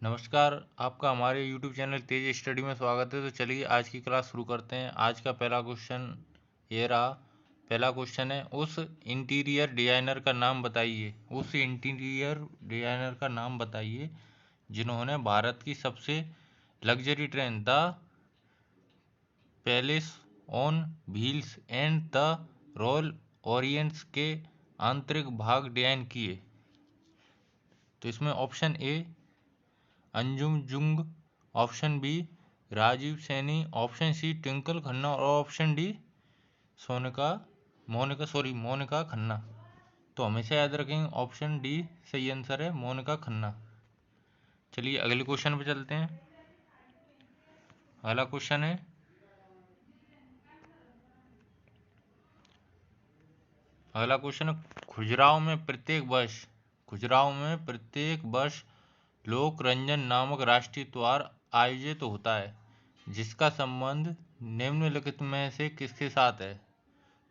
नमस्कार। आपका हमारे YouTube चैनल तेज स्टडी में स्वागत है। तो चलिए आज की क्लास शुरू करते हैं। आज का पहला क्वेश्चन ये रहा। पहला क्वेश्चन है, उस इंटीरियर डिज़ाइनर का नाम बताइए। उस इंटीरियर डिज़ाइनर का नाम बताइए जिन्होंने भारत की सबसे luxury train the Palace on Wheels and the Royal Orients के आंतरिक भाग डिजाइन किए। तो इसमें option A Anjum Jung, option B Rajiv Saini, option C Twinkle Khanna और ऑप्शन डी मोनिका खन्ना। तो हमेशा याद रखेंगे ऑप्शन डी सही आंसर है, मोनिका खन्ना। चलिए अगले क्वेश्चन पे चलते हैं। अगला क्वेश्चन है, खुजराहो में प्रत्येक वर्ष लोक रंजन नामक राष्ट्रीय त्योहार आयोजित होता है जिसका संबंध निम्नलिखित में से किसके साथ है।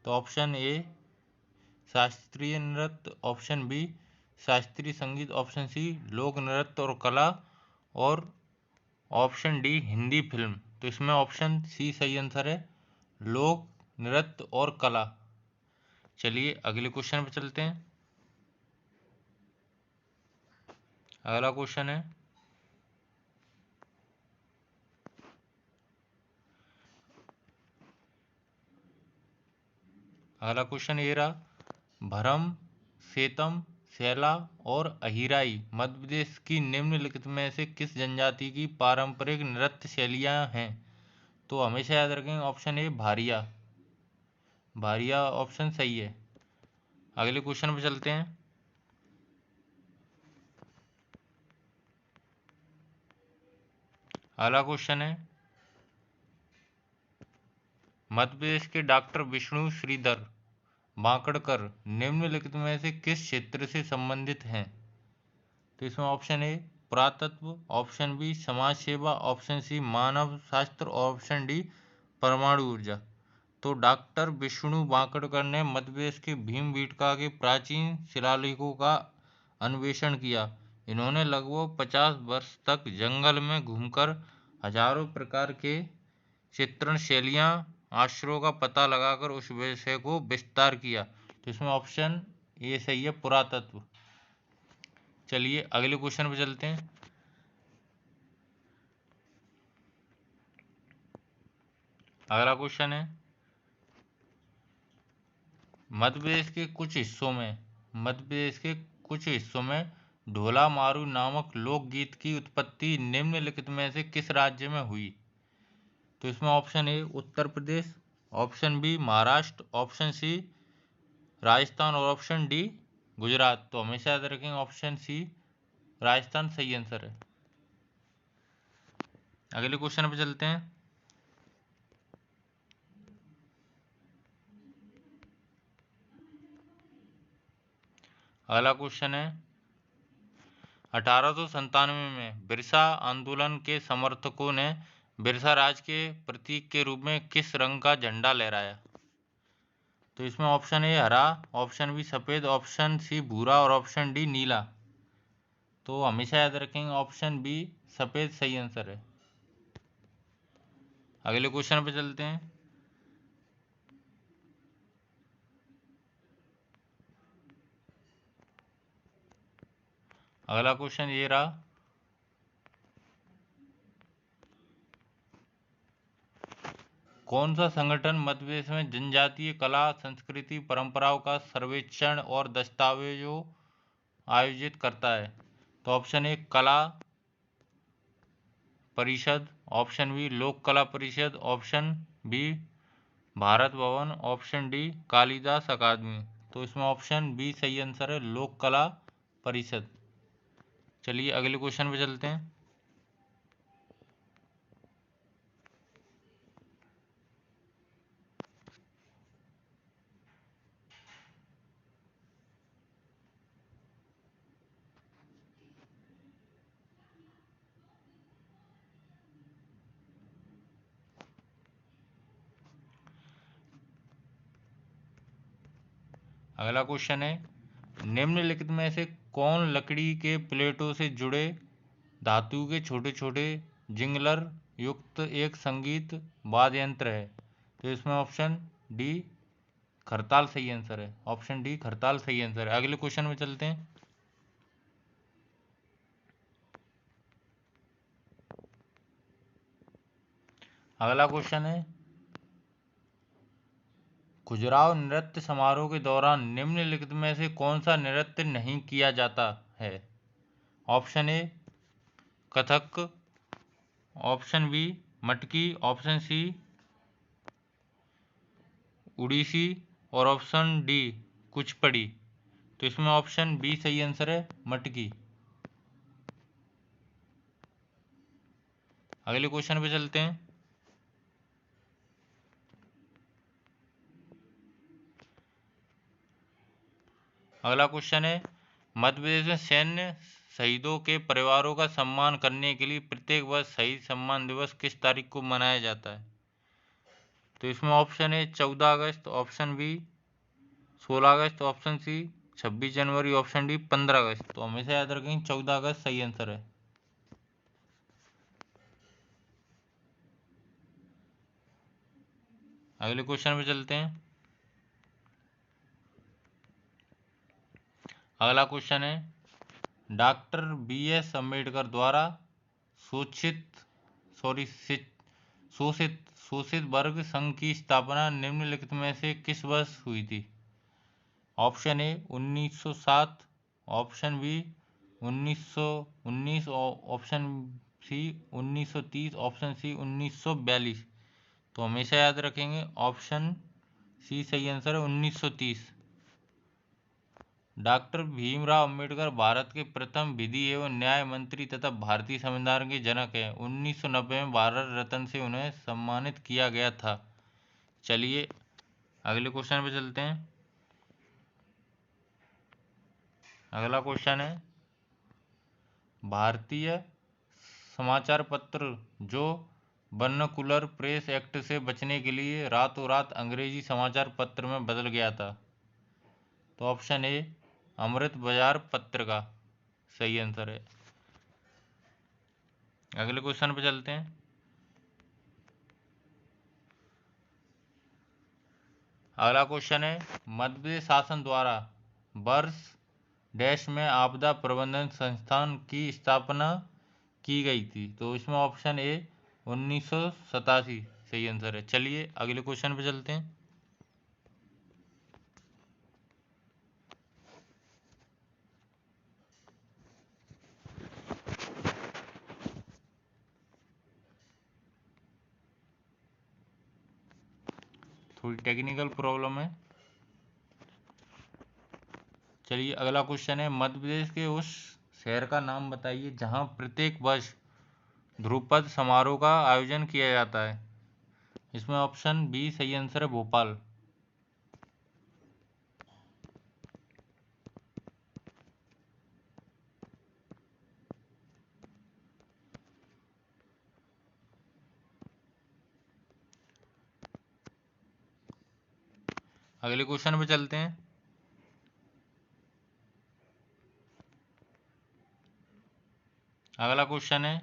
तो ऑप्शन ए शास्त्रीय नृत्य, ऑप्शन बी शास्त्रीय संगीत, ऑप्शन सी लोक नृत्य और कला और ऑप्शन डी हिंदी फिल्म। तो इसमें ऑप्शन सी सही आंसर है, लोक नृत्य और कला। चलिए अगले क्वेश्चन पे चलते हैं। अगला क्वेश्चन है, ये रहा। भरम, सेतम, सैला और अहिराई मध्य प्रदेश की निम्नलिखित में से किस जनजाति की पारंपरिक नृत्य शैलियाँ हैं। तो हमेशा याद रखेंगे option A Bharia. Bharia option सही है। अगले क्वेश्चन पे चलते हैं। अगला क्वेश्चन है, मध्य प्रदेश के डॉक्टर विष्णु श्रीधर बांकड़कर निम्नलिखित में से किस क्षेत्र से संबंधित हैं। तो इसमें ऑप्शन ए पुरातत्व, ऑप्शन बी समाज सेवा, ऑप्शन सी मानव शास्त्र और ऑप्शन डी परमाणु ऊर्जा। तो डॉक्टर विष्णु बांकड़कर ने मध्य प्रदेश के भीमबेटका के प्राचीन शिलालेखों का अन्वेषण किया। इन्होंने लगभग 50 वर्ष तक जंगल में घूमकर हजारों प्रकार के चित्रण शैलियाँ आश्रयों का पता लगाकर उस विषय को विस्तार किया। तो इसमें ऑप्शन ए सही है, पुरातत्व। चलिए अगले क्वेश्चन पे चलते हैं। अगला क्वेश्चन है, मध्य प्रदेश के कुछ हिस्सों में ढोला मारू नामक लोकगीत की उत्पत्ति निम्नलिखित में से किस राज्य में हुई। तो इसमें option A Uttar Pradesh, option B Maharashtra, option C Rajasthan और ऑप्शन डी गुजरात। तो हमेशा याद रखेंगे ऑप्शन सी राजस्थान सही आंसर है। अगले क्वेश्चन पे चलते हैं। अगला क्वेश्चन है, 1897 में बिरसा आंदोलन के समर्थकों ने बिरसा राज के प्रतीक के रूप में किस रंग का झंडा लहराया। तो इसमें ऑप्शन ए हरा, ऑप्शन बी सफ़ेद, ऑप्शन सी भूरा और ऑप्शन डी नीला। तो हमेशा याद रखेंगे ऑप्शन बी सफ़ेद सही आंसर है। अगले क्वेश्चन पे चलते हैं। अगला क्वेश्चन ये रहा, कौन सा संगठन मध्य प्रदेश में जनजातीय कला संस्कृति परंपराओं का सर्वेक्षण और दस्तावेजों आयोजित करता है। तो ऑप्शन ए कला परिषद, ऑप्शन बी लोक कला परिषद, option B Bharat Bhavan, option D Kalidas अकादमी। तो इसमें ऑप्शन बी सही आंसर है, लोक कला परिषद। चलिए अगले क्वेश्चन पे चलते हैं। अगला क्वेश्चन है, निम्नलिखित में से कौन लकड़ी के प्लेटों से जुड़े धातु के छोटे छोटे जिंगलर युक्त एक संगीत वाद्य यंत्र है। तो इसमें ऑप्शन डी खरताल सही आंसर है। ऑप्शन डी खरताल सही आंसर है। अगले क्वेश्चन में चलते हैं। अगला क्वेश्चन है, खजुराहो नृत्य समारोह के दौरान निम्नलिखित में से कौन सा नृत्य नहीं किया जाता है? Option A Kathak, option B Matki, option C Odissi और ऑप्शन डी कुचिपुड़ी। तो इसमें ऑप्शन बी सही आंसर है, मटकी। अगले क्वेश्चन पे चलते हैं। अगला क्वेश्चन है, मध्य प्रदेश में सैन्य शहीदों के परिवारों का सम्मान करने के लिए प्रत्येक वर्ष शहीद सम्मान दिवस किस तारीख को मनाया जाता है? तो इसमें ऑप्शन है 14 अगस्त, ऑप्शन बी 16 अगस्त, ऑप्शन सी 26 जनवरी, ऑप्शन डी 15 अगस्त। तो हमेशा याद रखें 14 अगस्त सही आंसर है। अगले क्वेश्चन पे चलते हैं। अगला क्वेश्चन है, डॉक्टर BS अम्बेडकर द्वारा शोषित शोषित वर्ग संघ की स्थापना निम्नलिखित में से किस वर्ष हुई थी? Option A 1907, option B 1919, option C 1930, option C 1942। तो हमेशा याद रखेंगे ऑप्शन सी सही आंसर है, 1930। डॉक्टर भीमराव अंबेडकर भारत के प्रथम विधि एवं न्याय मंत्री तथा भारतीय संविधान के जनक हैं। 1990 में भारत रत्न से उन्हें सम्मानित किया गया था। चलिए अगले क्वेश्चन पे चलते हैं। अगला क्वेश्चन है, भारतीय समाचार पत्र जो वर्नाकुलर प्रेस एक्ट से बचने के लिए रातों रात अंग्रेजी समाचार पत्र में बदल गया था। तो ऑप्शन ए अमृत बाजार पत्रिका सही आंसर है। अगले क्वेश्चन पे चलते हैं। अगला क्वेश्चन है, मध्य प्रदेश शासन द्वारा वर्ष डैश में आपदा प्रबंधन संस्थान की स्थापना की गई थी। तो इसमें ऑप्शन ए 1987 सही आंसर है। चलिए अगले क्वेश्चन पे चलते हैं। थोड़ी टेक्निकल प्रॉब्लम है। चलिए अगला क्वेश्चन है, मध्य प्रदेश के उस शहर का नाम बताइए जहां प्रत्येक वर्ष ध्रुपद समारोह का आयोजन किया जाता है। इसमें ऑप्शन बी सही आंसर है, भोपाल। अगले क्वेश्चन पे चलते हैं। अगला क्वेश्चन है,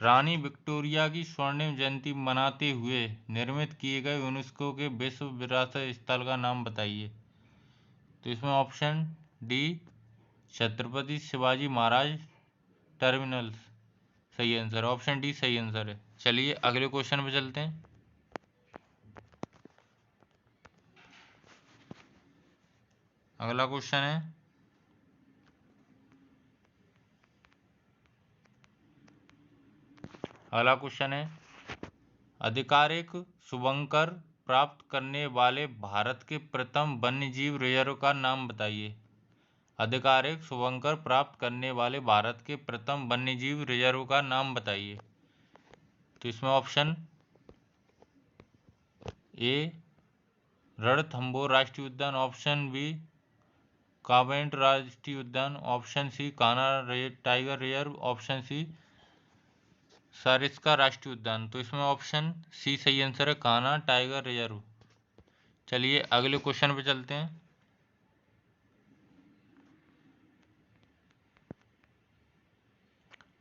रानी विक्टोरिया की स्वर्णिम जयंती मनाते हुए निर्मित किए गए यूनेस्को के विश्व विरासत स्थल का नाम बताइए। तो इसमें option D Chhatrapati Shivaji Maharaj terminals सही आंसर है। ऑप्शन डी सही आंसर है। चलिए अगले क्वेश्चन पे चलते हैं। अगला क्वेश्चन है, आधिकारिक शुभंकर प्राप्त करने वाले भारत के प्रथम वन्यजीव रिजर्व का नाम बताइए। आधिकारिक शुभंकर प्राप्त करने वाले भारत के प्रथम वन्यजीव रिजर्व का नाम बताइए। तो इसमें ऑप्शन ए रणथंभौर राष्ट्रीय उद्यान, ऑप्शन बी कामेट राष्ट्रीय उद्यान, option C Kanha tiger reserve, option C Sariska राष्ट्रीय उद्यान। तो इसमें ऑप्शन सी सही आंसर है, कान्हा टाइगर रिजर्व। चलिए अगले क्वेश्चन पे चलते हैं।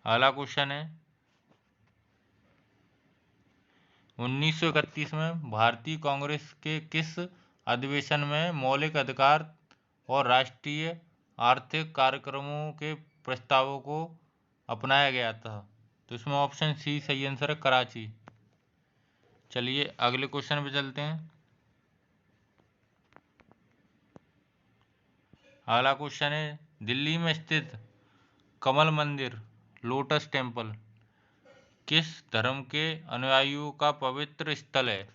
अगला क्वेश्चन है 1931 में भारतीय कांग्रेस के किस अधिवेशन में मौलिक अधिकार और राष्ट्रीय आर्थिक कार्यक्रमों के प्रस्तावों को अपनाया गया था? तो इसमें ऑप्शन सी सही आंसर है, कराची। चलिए अगले क्वेश्चन पे चलते हैं। अगला क्वेश्चन है दिल्ली में स्थित कमल मंदिर लोटस टेम्पल किस धर्म के अनुयायियों का पवित्र स्थल है?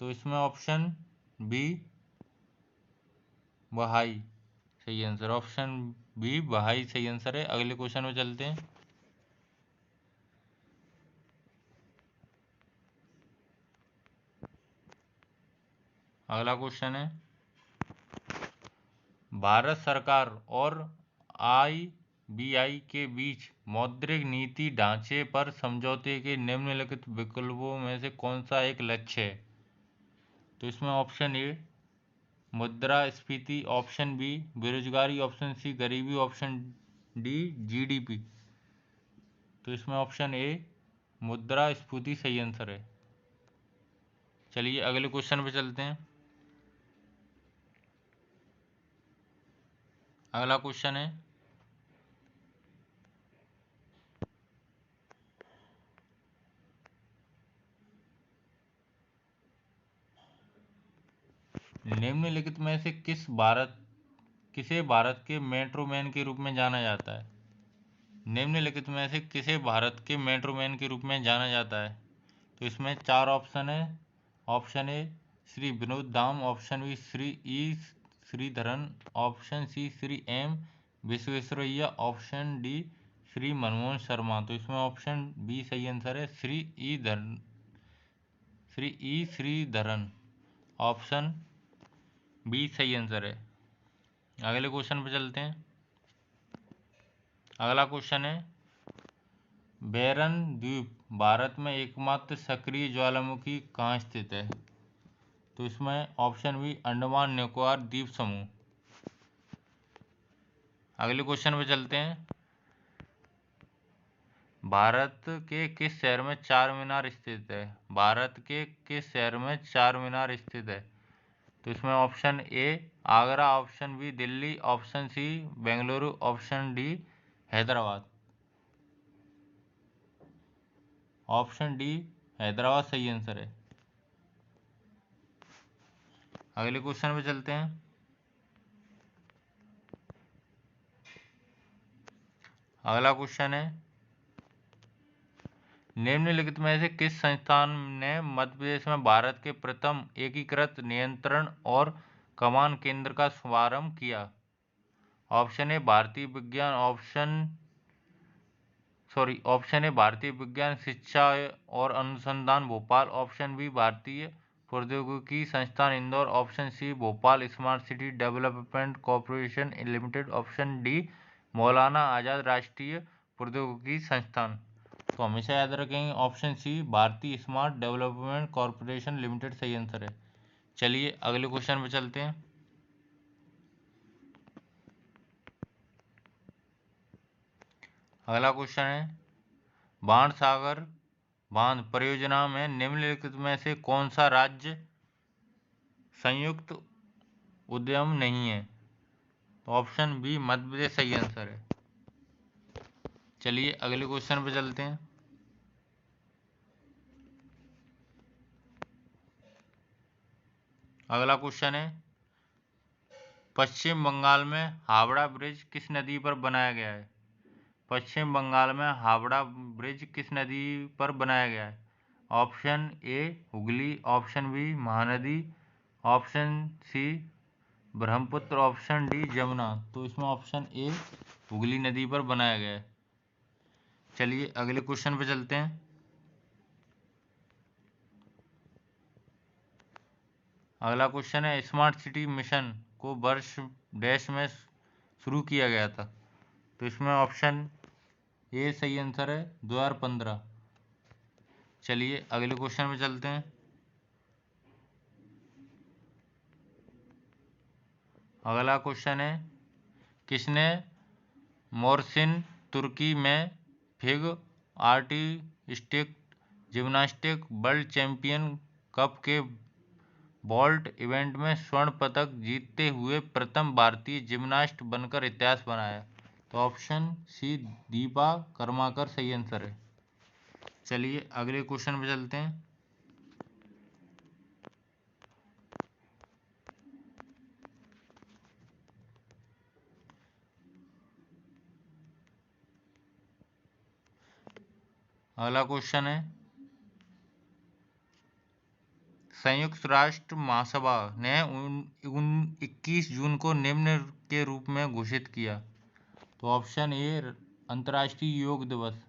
तो इसमें ऑप्शन बी बहाई सही आंसर, ऑप्शन बी बहाई सही आंसर है। अगले क्वेश्चन में चलते हैं। अगला क्वेश्चन है भारत सरकार और आईबीआई के बीच मौद्रिक नीति ढांचे पर समझौते के निम्नलिखित विकल्पों में से कौन सा एक लक्ष्य है? तो इसमें ऑप्शन ए मुद्रास्फीति, ऑप्शन बी बेरोजगारी, ऑप्शन सी गरीबी, ऑप्शन डी जीडीपी। तो इसमें ऑप्शन ए मुद्रास्फीति सही आंसर है। चलिए अगले क्वेश्चन पे चलते हैं। अगला क्वेश्चन है निम्नलिखित में से किसे भारत के मेट्रो मैन के रूप में जाना जाता है? निम्नलिखित में से किसे भारत के मेट्रो मैन के रूप में जाना जाता है? तो इसमें चार ऑप्शन है। Option A Shri Vinod Dham, option B Shri E Sreedharan, option C Shri M Visvesvaraya, option D Shri Manmohan Sharma. तो इसमें ऑप्शन बी सही आंसर है, Shri E Sreedharan, option B सही आंसर है। अगले क्वेश्चन पे चलते हैं। अगला क्वेश्चन है बैरन द्वीप भारत में एकमात्र सक्रिय ज्वालामुखी कहाँ स्थित है? तो इसमें ऑप्शन बी अंडमान निकोबार द्वीप समूह। अगले क्वेश्चन पे चलते हैं। भारत के किस शहर में चार मीनार स्थित है? भारत के किस शहर में चार मीनार स्थित है? तो इसमें option A Agra, option B Delhi, option C Bengaluru, option D Hyderabad. Option D Hyderabad सही आंसर है। अगले क्वेश्चन पे चलते हैं। अगला क्वेश्चन है निम्नलिखित में से किस संस्थान ने मध्य प्रदेश में भारत के प्रथम एकीकृत नियंत्रण और कमान केंद्र का शुभारंभ किया? ऑप्शन ए भारतीय विज्ञान, ऑप्शन ए भारतीय विज्ञान शिक्षा और अनुसंधान Bhopal, option B Bharatiya Praudyogiki Sansthan Indore, option C Bhopal smart city development corporation limited, option D Maulana Azad राष्ट्रीय प्रौद्योगिकी संस्थान। तो हमेशा याद रखेंगे ऑप्शन सी भारतीय स्मार्ट डेवलपमेंट कॉरपोरेशन लिमिटेड सही आंसर है। चलिए अगले क्वेश्चन पे चलते हैं। अगला क्वेश्चन है बाणसागर बांध परियोजना में निम्नलिखित में से कौन सा राज्य संयुक्त उद्यम नहीं है? तो ऑप्शन बी मध्य प्रदेश सही आंसर है। चलिए अगले क्वेश्चन पे चलते हैं। अगला क्वेश्चन है पश्चिम बंगाल में हावड़ा ब्रिज किस नदी पर बनाया गया है? पश्चिम बंगाल में हावड़ा ब्रिज किस नदी पर बनाया गया है? Option A Hooghly, option B Mahanadi, option C Brahmaputra, option D Jamuna. तो इसमें ऑप्शन ए हुगली नदी पर बनाया गया है। चलिए अगले क्वेश्चन पे चलते हैं। अगला क्वेश्चन है स्मार्ट सिटी मिशन को वर्ष डैश में शुरू किया गया था? तो इसमें ऑप्शन ए सही आंसर है 2015। चलिए अगले क्वेश्चन पे चलते हैं। अगला क्वेश्चन है किसने मोरसिन तुर्की में fig artistic gymnastic world champion cup के वॉल्ट इवेंट में स्वर्ण पदक जीतते हुए प्रथम भारतीय जिम्नास्ट बनकर इतिहास बनाया। तो ऑप्शन सी दीपा कर्माकर सही आंसर है। चलिए अगले क्वेश्चन पे चलते हैं। अगला क्वेश्चन है, संयुक्त राष्ट्र महासभा ने 21 जून को निम्न के रूप में घोषित किया। तो ऑप्शन ए अंतर्राष्ट्रीय योग दिवस,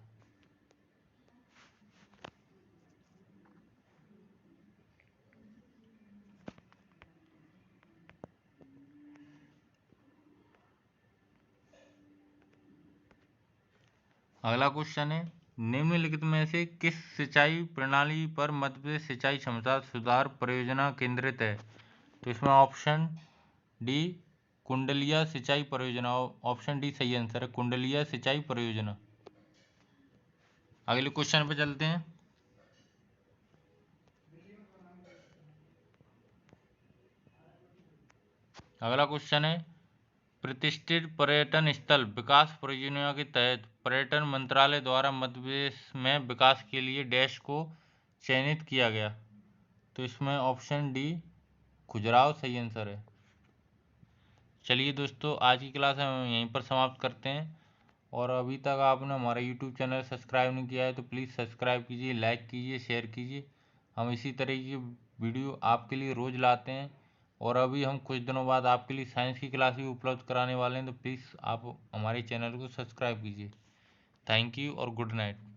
अगला क्वेश्चन है, निम्नलिखित में से किस सिंचाई प्रणाली पर मध्य प्रदेश सिंचाई क्षमता सुधार परियोजना केंद्रित है। तो इसमें ऑप्शन डी कुंडलिया सिंचाई परियोजना, ऑप्शन डी सही आंसर है, कुंडलिया सिंचाई परियोजना। अगले क्वेश्चन पे चलते हैं। अगला क्वेश्चन है, प्रतिष्ठित पर्यटन स्थल विकास परियोजना के तहत पर्यटन मंत्रालय द्वारा मध्य प्रदेश में विकास के लिए डैश को चयनित किया गया। तो इसमें ऑप्शन डी खजुराहो सही आंसर है। चलिए दोस्तों, आज की क्लास हम यहीं पर समाप्त करते हैं। और अभी तक आपने हमारा यूट्यूब चैनल सब्सक्राइब नहीं किया है तो प्लीज़ सब्सक्राइब कीजिए, लाइक कीजिए, शेयर कीजिए। हम इसी तरह की वीडियो आपके लिए रोज़ लाते हैं। और अभी हम कुछ दिनों बाद आपके लिए साइंस की क्लास भी उपलब्ध कराने वाले हैं, तो प्लीज़ आप हमारे चैनल को सब्सक्राइब कीजिए। थैंक यू और गुड नाइट।